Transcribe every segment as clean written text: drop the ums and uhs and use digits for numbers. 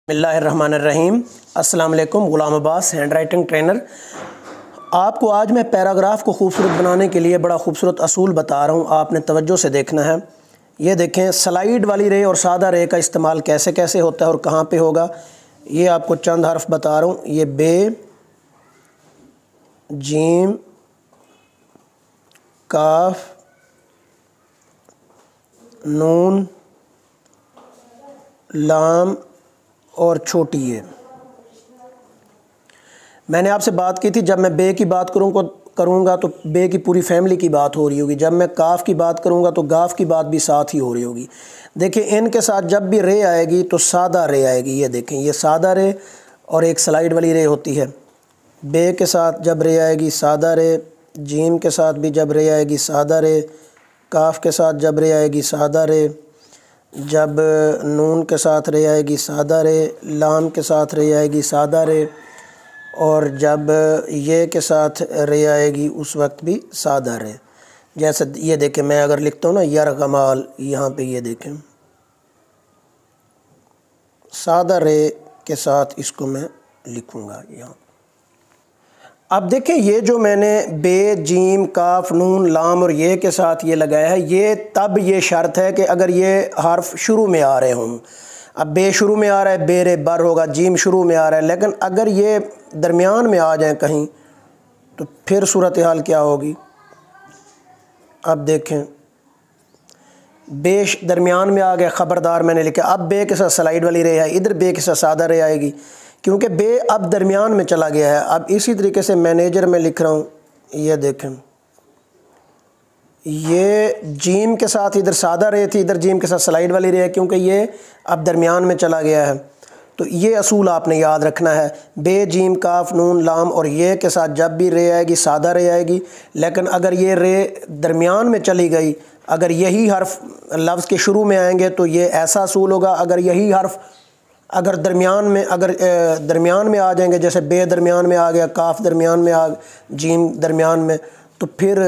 बिस्मिल्लाहिर्रहमानिर्रहीम। अस्सलाम वालेकुम। ग़ुलाम अब्बास, हैंड राइटिंग ट्रेनर। आपको आज मैं पैराग्राफ को खूबसूरत बनाने के लिए बड़ा खूबसूरत असूल बता रहा हूँ, आपने तवज्जो से देखना है। ये देखें, स्लाइड वाली रे और सादा रे का इस्तेमाल कैसे कैसे होता है और कहाँ पे होगा। ये आपको चंद हर्फ बता रहा हूँ। ये बे, जीम, काफ, नून, लाम और छोटी ये। मैंने आपसे बात की थी, जब मैं बे की बात करूँगा तो बे की पूरी फैमिली की बात हो रही होगी। जब मैं काफ की बात करूँगा तो गाफ की बात भी साथ ही हो रही होगी। देखिए, इनके साथ जब भी रे आएगी तो सादा रे आएगी। ये देखें, ये सादा रे और एक स्लाइड वाली रे होती है। बे के साथ जब रे आएगी सादा रे, जीम के साथ भी जब रे आएगी सादा रे, काफ के साथ जब रे आएगी सादा रे, जब नून के साथ रे आएगी सादा रे, लाम के साथ रे आएगी सादा रे, और जब ये के साथ रे आएगी उस वक्त भी सादा रे। जैसे ये देखें, मैं अगर लिखता हूँ ना यरगमाल, यहाँ पे ये देखें सादा रे के साथ इसको मैं लिखूँगा यहाँ। अब देखें, ये जो मैंने बे, जीम, काफ, नून, लाम और ये के साथ ये लगाया है, ये तब ये शर्त है कि अगर ये हर्फ शुरू में आ रहे हों। अब बे शुरू में आ रहा है, बेरे बर होगा, जीम शुरू में आ रहा है, लेकिन अगर ये दरमियान में आ जाए कहीं तो फिर सूरत हाल क्या होगी। अब देखें, बे दरमियान में आ गया, ख़बरदार मैंने लिखा। अब बे के साथ स्लाइड वाली रे है, इधर बे के साथ सादा रे आएगी, क्योंकि बे अब दरमियान में चला गया है। अब इसी तरीके से मैनेजर में लिख रहा हूँ। ये देखें, ये जीम के साथ इधर सादा रे थी, इधर जीम के साथ स्लाइड वाली रे है, क्योंकि ये अब दरमियान में चला गया है। तो ये असूल आपने याद रखना है। बे, जीम, काफ, नून, लाम और ये के साथ जब भी रे आएगी सादा रे आएगी। लेकिन अगर ये रे दरमियान में चली गई, अगर यही हर्फ लफ्ज़ के शुरू में आएंगे तो ये ऐसा असूल होगा। अगर यही हर्फ अगर दरमियान में आ जाएंगे, जैसे बे दरमियान में आ गया, काफ दरमियान में आ, जीम दरमियान में, तो फिर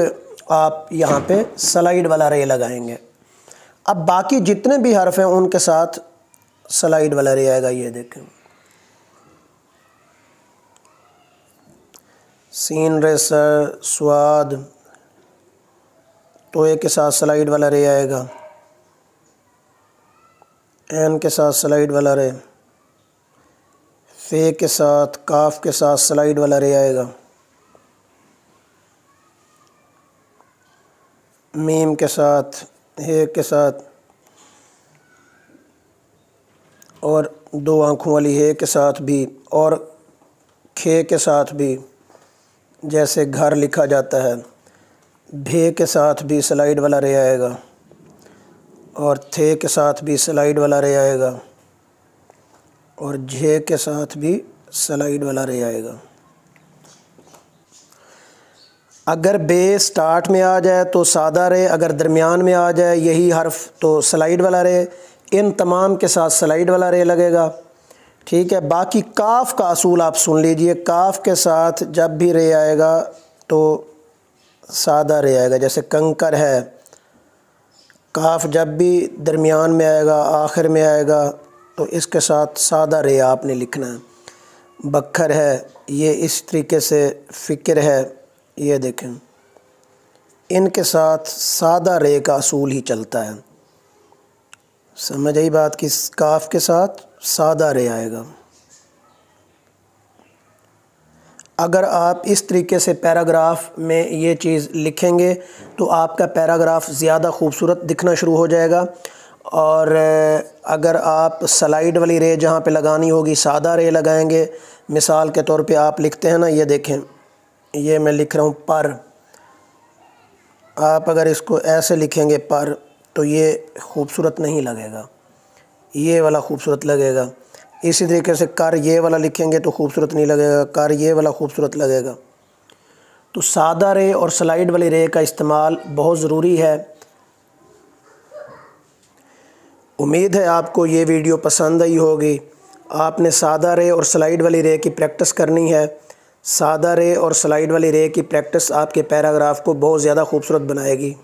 आप यहाँ पे स्लाइड वाला रे लगाएंगे। अब बाकी जितने भी हर्फ हैं उनके साथ स्लाइड वाला रे आएगा। ये देखें, सीन रे सर, स्वाद, तोए के साथ स्लाइड वाला रे आएगा, एन के साथ स्लाइड वाला रे, फे के साथ, काफ के साथ स्लाइड वाला रे आएगा, मीम के साथ, हे के साथ, और दो आँखों वाली हे के साथ भी, और खे के साथ भी, जैसे घर लिखा जाता है। भे के साथ भी स्लाइड वाला रे आएगा, और थे के साथ भी स्लाइड वाला रे आएगा, और झे के साथ भी स्लाइड वाला रे आएगा। अगर बे स्टार्ट में आ जाए तो सादा रे, अगर दरमियान में आ जाए यही हर्फ तो स्लाइड वाला रे, इन तमाम के साथ स्लाइड वाला रे लगेगा। ठीक है। बाकी काफ का असूल आप सुन लीजिए। काफ के साथ जब भी रे आएगा तो सादा रे आएगा। जैसे कंकर है, काफ जब भी दरमियान में आएगा, आखिर में आएगा, तो इसके साथ सादा रे आपने लिखना है। बखर है, ये इस तरीके से। फ़िक्र है, ये देखें, इनके साथ सादा रे का असूल ही चलता है। समझ आई बात कि काफ के साथ सादा रे आएगा। अगर आप इस तरीके से पैराग्राफ में ये चीज़ लिखेंगे तो आपका पैराग्राफ ज़्यादा खूबसूरत दिखना शुरू हो जाएगा। और अगर आप स्लाइड वाली रे जहाँ पे लगानी होगी सादा रे लगाएंगे। मिसाल के तौर पे आप लिखते हैं ना, ये देखें, ये मैं लिख रहा हूँ पर। आप अगर इसको ऐसे लिखेंगे पर, तो ये खूबसूरत नहीं लगेगा, ये वाला खूबसूरत लगेगा। इसी तरीके से कर ये वाला लिखेंगे तो खूबसूरत नहीं लगेगा, कर ये वाला खूबसूरत लगेगा। तो सादा रे और स्लाइड वाली रे का इस्तेमाल बहुत ज़रूरी है। उम्मीद है आपको ये वीडियो पसंद आई होगी। आपने सादा रे और स्लाइड वाली रे की प्रैक्टिस करनी है। सादा रे और स्लाइड वाली रे की प्रैक्टिस आपके पैराग्राफ को बहुत ज़्यादा खूबसूरत बनाएगी।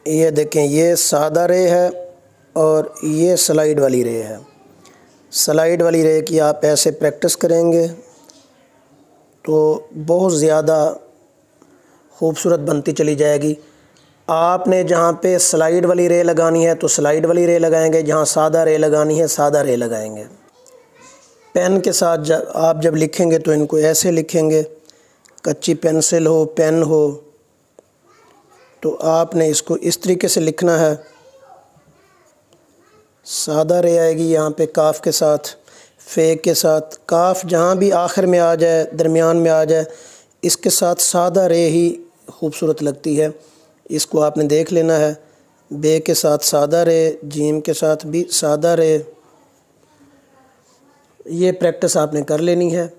ये देखें, ये सादा रे है, और ये स्लाइड वाली रे है। स्लाइड वाली रे की आप ऐसे प्रैक्टिस करेंगे तो बहुत ज़्यादा खूबसूरत बनती चली जाएगी। आपने जहाँ पे स्लाइड वाली रे लगानी है तो स्लाइड वाली रे लगाएंगे, जहाँ सादा रे लगानी है सादा रे लगाएंगे। पेन के साथ आप जब लिखेंगे तो इनको ऐसे लिखेंगे, कच्ची पेंसिल हो, पेन हो, तो आपने इसको इस तरीके से लिखना है। सादा रे आएगी यहाँ पे काफ के साथ, फे के साथ। काफ जहाँ भी आखिर में आ जाए, दरमियान में आ जाए, इसके साथ सादा रे ही खूबसूरत लगती है। इसको आपने देख लेना है। बे के साथ सादा रे, जीम के साथ भी सादा रे। ये प्रैक्टिस आपने कर लेनी है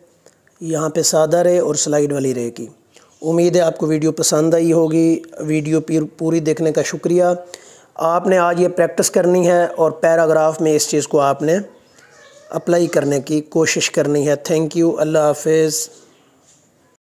यहाँ पे सादा रे और स्लाइड वाली रे की। उम्मीद है आपको वीडियो पसंद आई होगी। वीडियो पूरी देखने का शुक्रिया। आपने आज ये प्रैक्टिस करनी है और पैराग्राफ में इस चीज़ को आपने अप्लाई करने की कोशिश करनी है। Thank you. अल्लाह हाफिज़।